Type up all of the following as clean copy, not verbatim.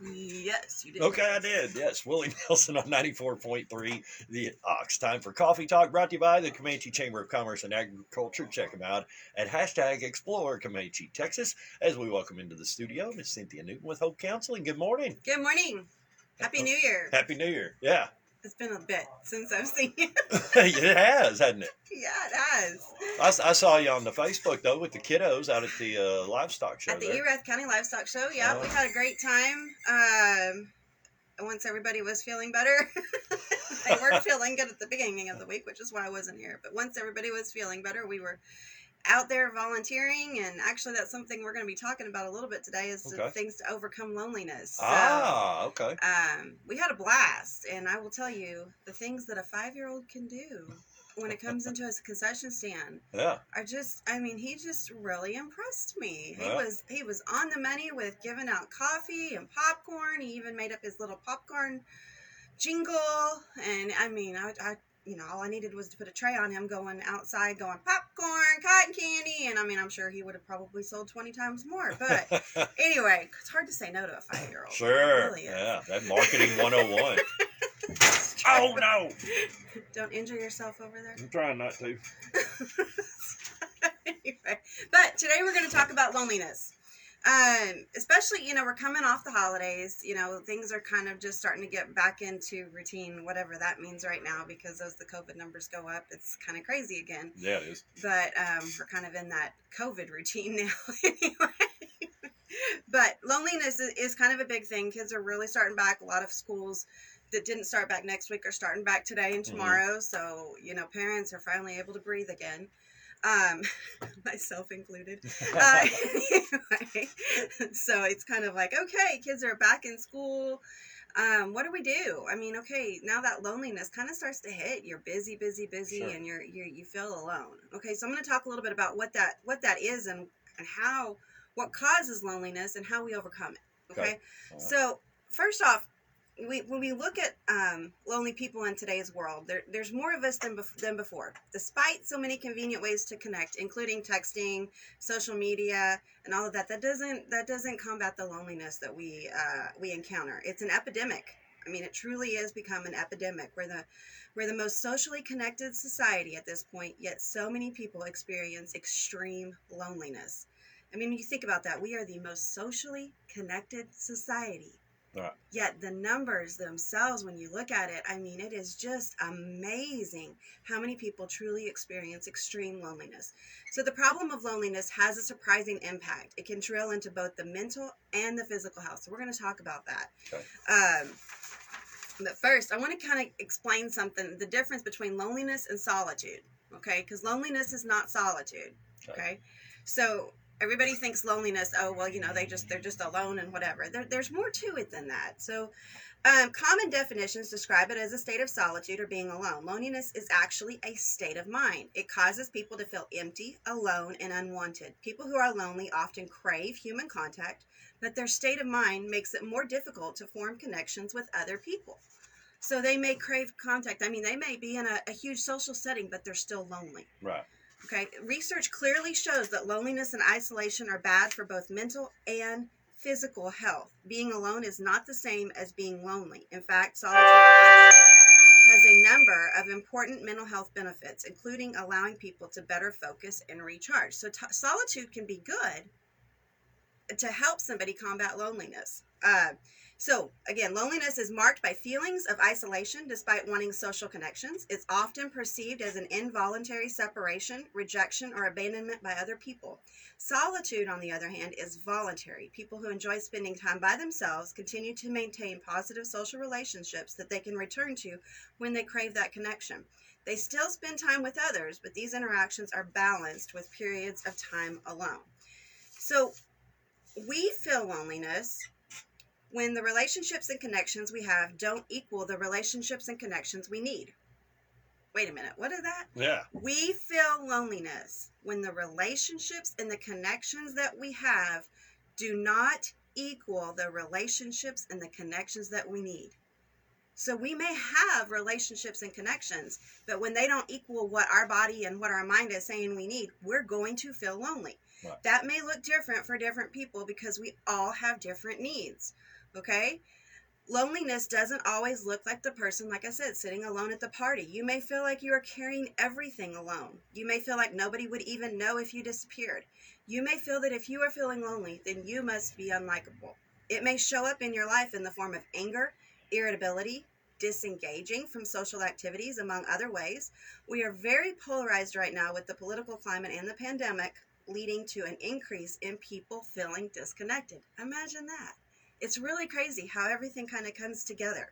Yes, you did. Okay, I did. Yes, Willie Nelson on 94.3 The Ox. Time for Coffee Talk, brought to you by the Comanche Chamber of Commerce and Agriculture. Check them out at hashtag Explore Comanche, Texas. As we welcome into the studio, Miss Cynthia Newton with Hope Counseling. Good morning. Good morning. Happy New Year. Happy New Year. Yeah. It's been a bit since I've seen you. It has, hasn't it? Yeah, it has. I saw you on the Facebook, though, with the kiddos out at the livestock show. At the there. Erath County Livestock Show, yeah, we had a great time. Once everybody was feeling better. They weren't feeling good at the beginning of the week, which is why I wasn't here. But once everybody was feeling better, we were out there volunteering, and actually that's something we're going to be talking about a little bit today is things to overcome loneliness. So, okay. We had a blast, and I will tell you the things that a 5-year-old can do when it comes into a concession stand are just, I mean, he just really impressed me. He was on the money with giving out coffee and popcorn. He even made up his little popcorn jingle, and I mean, I you know, all I needed was to put a tray on him going outside going popcorn, cotton candy, and I mean, I'm sure he would have probably sold 20 times more. But anyway, it's hard to say no to a 5-year-old. Sure. Really yeah, that marketing 101. Oh, no. Don't injure yourself over there. I'm trying not to. Anyway, but today we're going to talk about loneliness. Especially, you know, we're coming off the holidays, you know, things are kind of just starting to get back into routine, whatever that means right now, because as the COVID numbers go up, it's kind of crazy again. Yeah, it is. But we're kind of in that COVID routine now anyway. But loneliness is kind of a big thing. Kids are really starting back. A lot of schools that didn't start back next week are starting back today and tomorrow. Mm-hmm. So, you know, parents are finally able to breathe again. Myself included. Anyway, so it's kind of like, okay, kids are back in school. What do we do? I mean, okay, now that loneliness kind of starts to hit. You're busy, sure. And you feel alone. Okay, so I'm going to talk a little bit about what that is and what causes loneliness and how we overcome it. Okay, right. So first off, when we look at lonely people in today's world, there's more of us than before. Despite so many convenient ways to connect, including texting, social media, and all of that, that doesn't combat the loneliness that we encounter. It's an epidemic. I mean, it truly has become an epidemic. We're the most socially connected society at this point, yet so many people experience extreme loneliness. I mean, when you think about that, we are the most socially connected society. Right. Yet the numbers themselves, when you look at it, I mean, it is just amazing how many people truly experience extreme loneliness. So the problem of loneliness has a surprising impact. It can drill into both the mental and the physical health. So we're going to talk about that. Okay. But first, I want to kind of explain something, the difference between loneliness and solitude. Okay, because loneliness is not solitude. Okay, so everybody thinks loneliness, oh, well, you know, they're just alone and whatever. There's more to it than that. So common definitions describe it as a state of solitude or being alone. Loneliness is actually a state of mind. It causes people to feel empty, alone, and unwanted. People who are lonely often crave human contact, but their state of mind makes it more difficult to form connections with other people. So they may crave contact. I mean, they may be in a huge social setting, but they're still lonely. Right. Okay, research clearly shows that loneliness and isolation are bad for both mental and physical health. Being alone is not the same as being lonely. In fact, solitude has a number of important mental health benefits, including allowing people to better focus and recharge. So solitude can be good to help somebody combat loneliness. So, again, loneliness is marked by feelings of isolation despite wanting social connections. It's often perceived as an involuntary separation, rejection, or abandonment by other people. Solitude, on the other hand, is voluntary. People who enjoy spending time by themselves continue to maintain positive social relationships that they can return to when they crave that connection. They still spend time with others, but these interactions are balanced with periods of time alone. So, we feel loneliness when the relationships and connections we have don't equal the relationships and connections we need. Wait a minute, what is that? Yeah. We feel loneliness when the relationships and the connections that we have do not equal the relationships and the connections that we need. So we may have relationships and connections, but when they don't equal what our body and what our mind is saying we need, we're going to feel lonely. Right. That may look different for different people because we all have different needs. Okay? Loneliness doesn't always look like the person, like I said, sitting alone at the party. You may feel like you are carrying everything alone. You may feel like nobody would even know if you disappeared. You may feel that if you are feeling lonely, then you must be unlikable. It may show up in your life in the form of anger, irritability, disengaging from social activities, among other ways. We are very polarized right now with the political climate and the pandemic, leading to an increase in people feeling disconnected. Imagine that. It's really crazy how everything kind of comes together.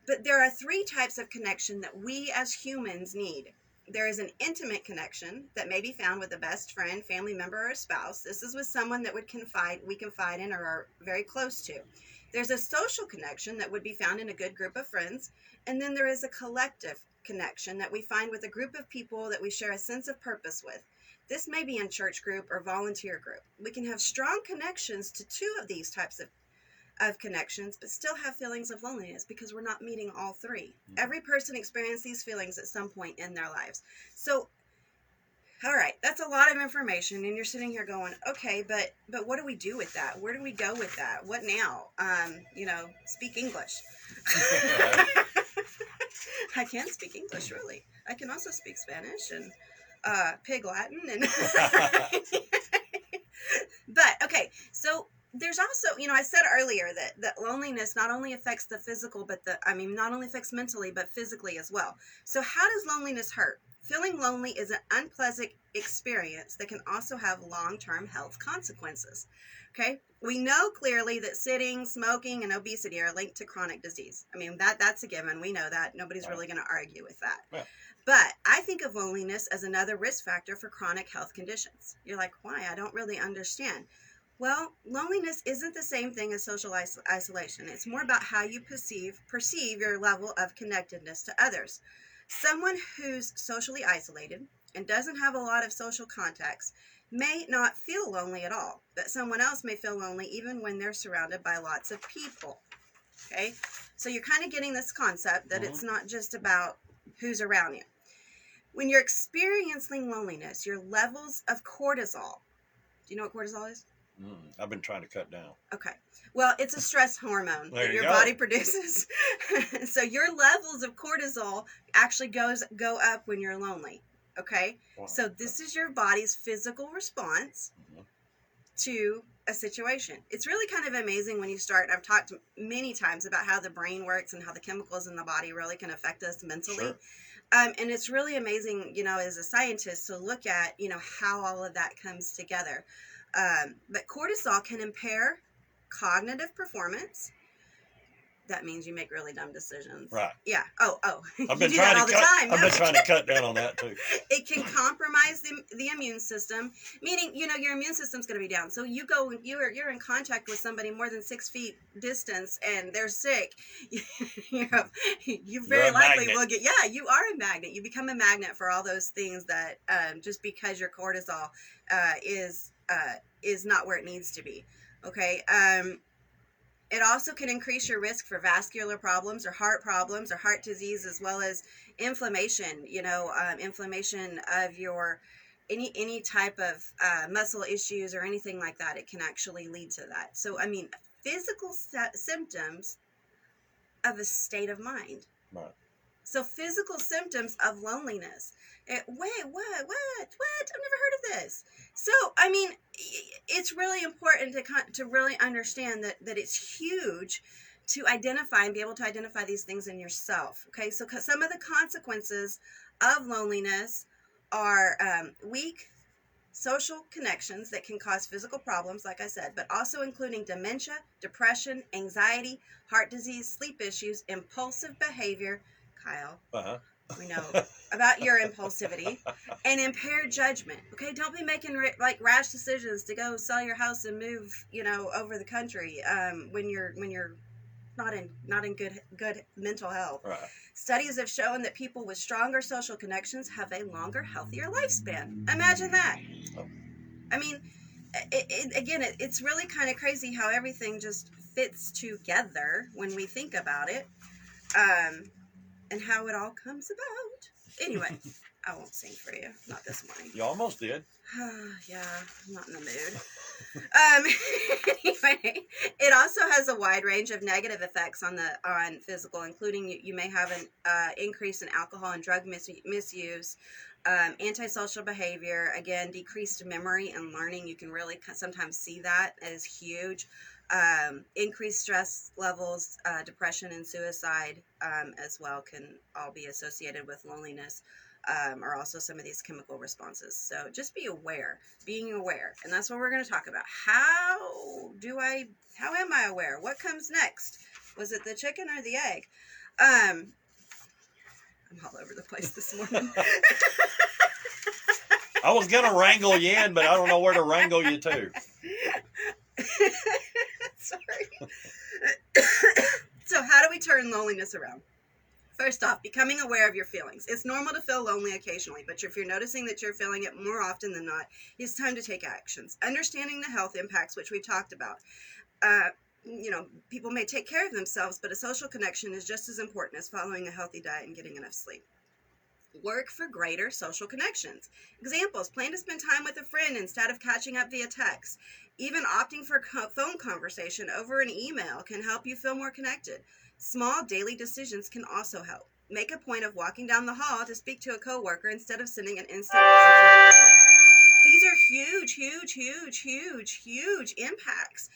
But there are 3 types of connection that we as humans need. There is an intimate connection that may be found with a best friend, family member, or a spouse. This is with someone that we confide in or are very close to. There's a social connection that would be found in a good group of friends. And then there is a collective connection that we find with a group of people that we share a sense of purpose with. This may be in church group or volunteer group. We can have strong connections to 2 of these types of connections, but still have feelings of loneliness because we're not meeting all 3. Every person experiences these feelings at some point in their lives. So, all right, that's a lot of information, and you're sitting here going, okay, but what do we do with that? Where do we go with that? What now? Speak English. I can speak English, really. I can also speak Spanish and Pig Latin, and but okay, so. There's also, I said earlier that loneliness not only affects the physical, not only affects mentally, but physically as well. So how does loneliness hurt? Feeling lonely is an unpleasant experience that can also have long-term health consequences. Okay? We know clearly that sitting, smoking, and obesity are linked to chronic disease. That's a given. We know that. Nobody's really going to argue with that. Yeah. But I think of loneliness as another risk factor for chronic health conditions. You're like, why? I don't really understand. Well, loneliness isn't the same thing as social isolation. It's more about how you perceive your level of connectedness to others. Someone who's socially isolated and doesn't have a lot of social contacts may not feel lonely at all, but someone else may feel lonely even when they're surrounded by lots of people. Okay? So you're kind of getting this concept that it's not just about who's around you. When you're experiencing loneliness, your levels of cortisol, do you know what cortisol is? I've been trying to cut down. Okay. Well, it's a stress hormone that your body produces. So your levels of cortisol actually go up when you're lonely. Okay? Wow. So this is your body's physical response to a situation. It's really kind of amazing when you start. I've talked many times about how the brain works and how the chemicals in the body really can affect us mentally. Sure. And it's really amazing, as a scientist to look at, how all of that comes together. But cortisol can impair cognitive performance. That means you make really dumb decisions. Right. Yeah. Oh. I've been trying to cut down on that too. It can compromise the immune system, meaning your immune system's going to be down. So you're in contact with somebody more than 6 feet distance, and they're sick. You very likely will get. Yeah, you are a magnet. You become a magnet for all those things that just because your cortisol is not where it needs to be. Okay. It also can increase your risk for vascular problems or heart disease, as well as inflammation, inflammation of your any type of muscle issues or anything like that. It can actually lead to that. So, physical symptoms of a state of mind. Right. So physical symptoms of loneliness. Wait, what? I've never heard of this. So, it's really important to really understand that it's huge to identify and be able to identify these things in yourself. Okay, so some of the consequences of loneliness are weak social connections that can cause physical problems, like I said, but also including dementia, depression, anxiety, heart disease, sleep issues, impulsive behavior. Kyle, we know about your impulsivity, and impaired judgment. Okay, don't be making rash decisions to go sell your house and move, over the country when you're not in good mental health. Right. Studies have shown that people with stronger social connections have a longer, healthier lifespan. Imagine that. Oh. It's really kind of crazy how everything just fits together when we think about it. and how it all comes about. Anyway, I won't sing for you. Not this morning. You almost did. Yeah, I'm not in the mood. Anyway, it also has a wide range of negative effects on physical, including you may have an increase in alcohol and drug misuse, antisocial behavior, again, decreased memory and learning. You can really sometimes see that as huge. Increased stress levels, depression and suicide as well can all be associated with loneliness. Are also some of these chemical responses. So just be aware, being aware. And that's what we're going to talk about. How am I aware? What comes next? Was it the chicken or the egg? I'm all over the place this morning. I was going to wrangle you in, but I don't know where to wrangle you to. Sorry. So how do we turn loneliness around? First off, becoming aware of your feelings. It's normal to feel lonely occasionally, but if you're noticing that you're feeling it more often than not, it's time to take actions. Understanding the health impacts, which we've talked about. People may take care of themselves, but a social connection is just as important as following a healthy diet and getting enough sleep. Work for greater social connections. Examples: plan to spend time with a friend instead of catching up via text. Even opting for phone conversation over an email can help you feel more connected. Small daily decisions can also help. Make a point of walking down the hall to speak to a coworker instead of sending an instant. These are huge impacts.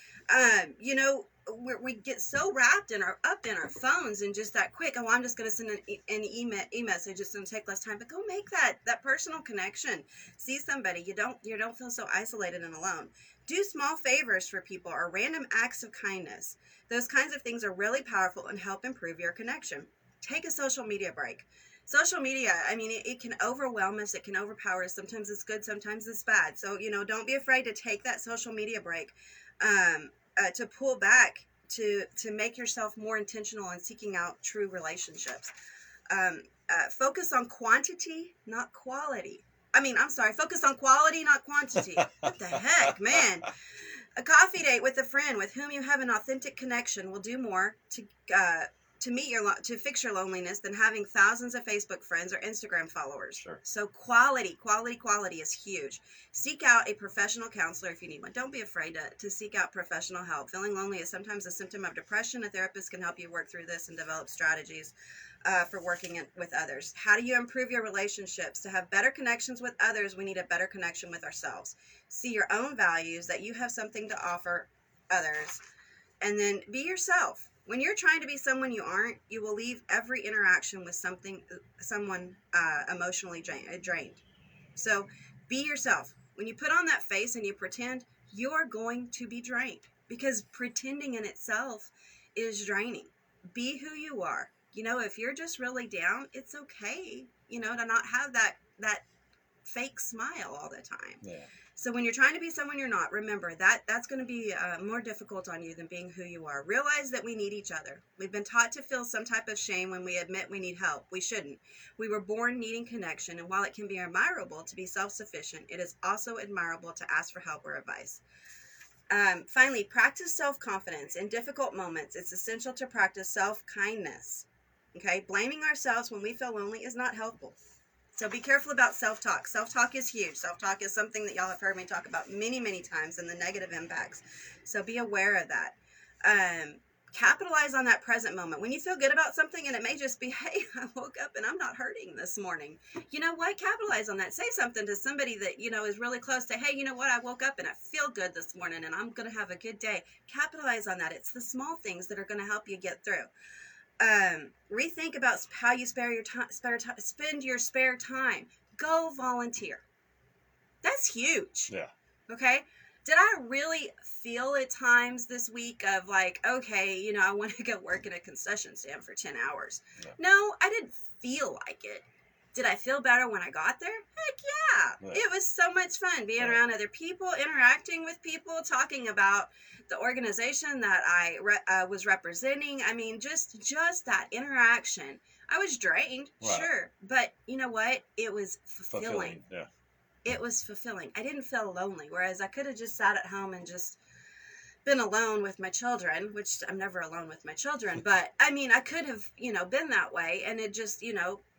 We get so wrapped up in our phones and just that quick. Oh, I'm just going to send an e-message. It's going to take less time, but go make that personal connection. See somebody. You don't feel so isolated and alone. Do small favors for people or random acts of kindness. Those kinds of things are really powerful and help improve your connection. Take a social media break. Social media, it can overwhelm us. It can overpower us. Sometimes it's good, sometimes it's bad. So, don't be afraid to take that social media break, to pull back, to make yourself more intentional in seeking out true relationships. Focus on quantity, not quality. Focus on quality, not quantity. What the heck, man? A coffee date with a friend with whom you have an authentic connection will do more to fix your loneliness than having thousands of Facebook friends or Instagram followers. Sure. So quality is huge. Seek out a professional counselor if you need one. Don't be afraid to seek out professional help. Feeling lonely is sometimes a symptom of depression. A therapist can help you work through this and develop strategies for working with others. How do you improve your relationships? To have better connections with others, we need a better connection with ourselves. See your own values, that you have something to offer others, and then be yourself. When you're trying to be someone you aren't, you will leave every interaction with someone emotionally drained. So be yourself. When you put on that face and you pretend, you're going to be drained, because pretending in itself is draining. Be who you are. If you're just really down, it's okay, to not have that fake smile all the time. Yeah. So when you're trying to be someone you're not, remember that's going to be more difficult on you than being who you are. Realize that we need each other. We've been taught to feel some type of shame when we admit we need help. We shouldn't. We were born needing connection, and while it can be admirable to be self-sufficient, it is also admirable to ask for help or advice. Finally, practice self-confidence. In difficult moments, it's essential to practice self-kindness. Okay? Blaming ourselves when we feel lonely is not helpful. So be careful about self-talk. Self-talk is huge. Self-talk is something that y'all have heard me talk about many, many times, and the negative impacts. So be aware of that. Capitalize on that present moment. When you feel good about something, and it may just be, hey, I woke up and I'm not hurting this morning. You know what? Capitalize on that. Say something to somebody that, is really close. Say, hey, you know what? I woke up and I feel good this morning and I'm going to have a good day. Capitalize on that. It's the small things that are going to help you get through. Rethink about how you spend your spare time. Go volunteer. That's huge. Yeah. Okay. Did I really feel at times this week of like, okay, I want to go work in a concession stand for 10 hours? Yeah. No, I didn't feel like it. Did I feel better when I got there? Heck yeah. It was so much fun being around other people, interacting with people, talking about the organization that I was representing. Just that interaction. I was drained, sure. But you know what? It was fulfilling. Yeah. It was fulfilling. I didn't feel lonely, whereas I could have just sat at home and just been alone with my children, which I'm never alone with my children, but I mean, I could have, been that way, and it just,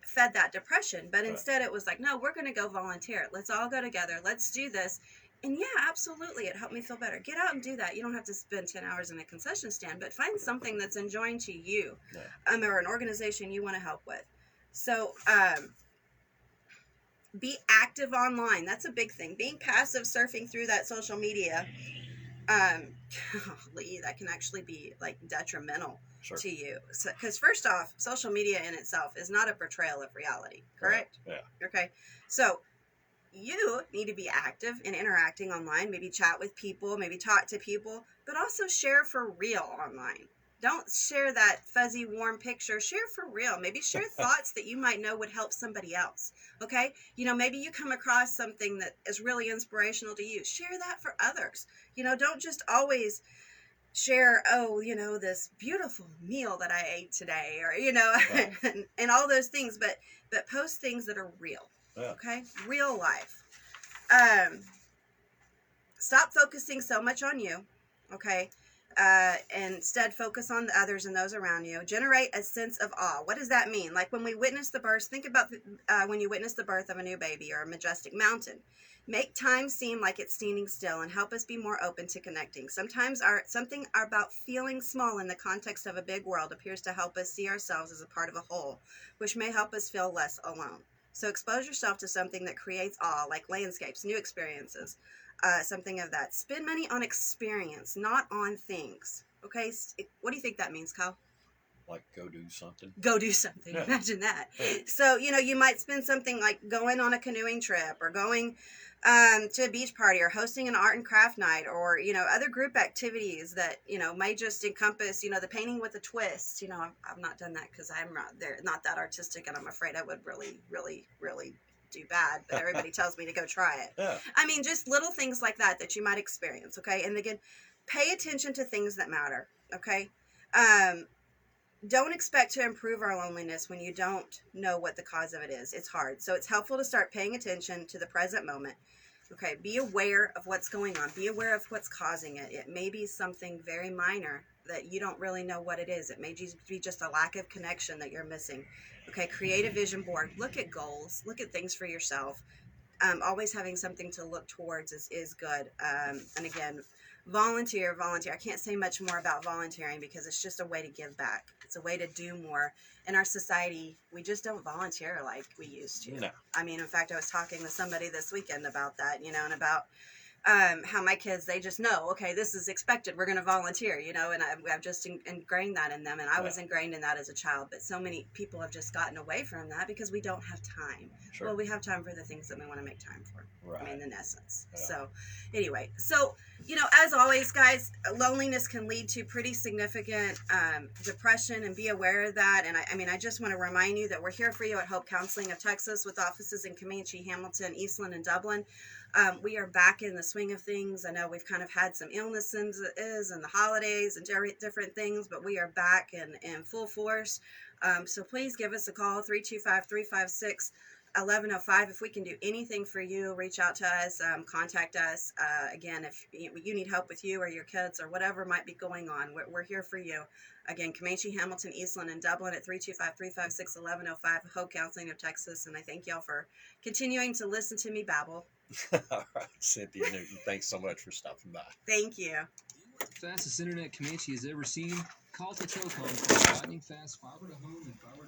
fed that depression. But instead it was like, no, we're going to go volunteer. Let's all go together. Let's do this. And yeah, absolutely, it helped me feel better. Get out and do that. You don't have to spend 10 hours in a concession stand, but find something that's enjoying to you, or an organization you want to help with. So, be active online. That's a big thing. Being passive, surfing through that social media, golly, that can actually be like detrimental to you. Because first off, social media in itself is not a portrayal of reality, correct? Yeah. Okay. So you need to be active and interacting online, maybe chat with people, maybe talk to people, but also share for real online. Don't share that fuzzy, warm picture. Share for real. Maybe share thoughts that you might know would help somebody else. Okay? Maybe you come across something that is really inspirational to you. Share that for others. Don't just always share, this beautiful meal that I ate today, or, and all those things, but post things that are real. Yeah. Okay? Real life. Stop focusing so much on you. Okay? Instead focus on the others and those around you. Generate a sense of awe. What does that mean? Like when we witness the birth, think about when you witness the birth of a new baby or a majestic mountain. Make time seem like it's standing still and help us be more open to connecting. Sometimes something about feeling small in the context of a big world appears to help us see ourselves as a part of a whole, which may help us feel less alone. So expose yourself to something that creates awe, like landscapes, new experiences. Something of that. Spend money on experience, not on things. Okay, what do you think that means, Kyle? Like go do something. Go do something. Yeah. Imagine that. Yeah. So you might spend something like going on a canoeing trip, or going to a beach party, or hosting an art and craft night, or other group activities that may just encompass the painting with a twist. I've not done that because I'm not that artistic, and I'm afraid I would really, really, really do bad, but everybody tells me to go try it. Yeah. I mean, just little things like that you might experience. Okay. And again, pay attention to things that matter. Okay. Don't expect to improve our loneliness when you don't know what the cause of it is. It's hard. So it's helpful to start paying attention to the present moment. Okay. Be aware of what's going on. Be aware of what's causing it. It may be something very minor that you don't really know what it is. It may be just a lack of connection that you're missing. Okay, create a vision board. Look at goals. Look at things for yourself. Always having something to look towards is good. And again, volunteer. I can't say much more about volunteering because it's just a way to give back. It's a way to do more. In our society, we just don't volunteer like we used to. No. I mean, in fact, I was talking with somebody this weekend about that, and about how my kids, they just know, okay, this is expected. We're going to volunteer, and I've just ingrained that in them. And I was ingrained in that as a child. But so many people have just gotten away from that because we don't have time. Sure. Well, we have time for the things that we want to make time for. Right. I mean, in essence. Yeah. So anyway, as always, guys, loneliness can lead to pretty significant depression, and be aware of that. And I just want to remind you that we're here for you at Hope Counseling of Texas, with offices in Comanche, Hamilton, Eastland, and Dublin. We are back in the swing of things. I know we've kind of had some illnesses and the holidays and different things, but we are back in full force. So please give us a call, 325-356-1105. If we can do anything for you, reach out to us, contact us. Again, if you need help with you or your kids or whatever might be going on, we're here for you. Again, Comanche, Hamilton, Eastland, and Dublin at 325-356-1105, Hope Counseling of Texas. And I thank y'all for continuing to listen to me babble. All right, Cynthia Newton, thanks so much for stopping by. Thank you. Fastest internet Comanche has ever seen. Call to Telecom for lightning fast fiber to home and fiber to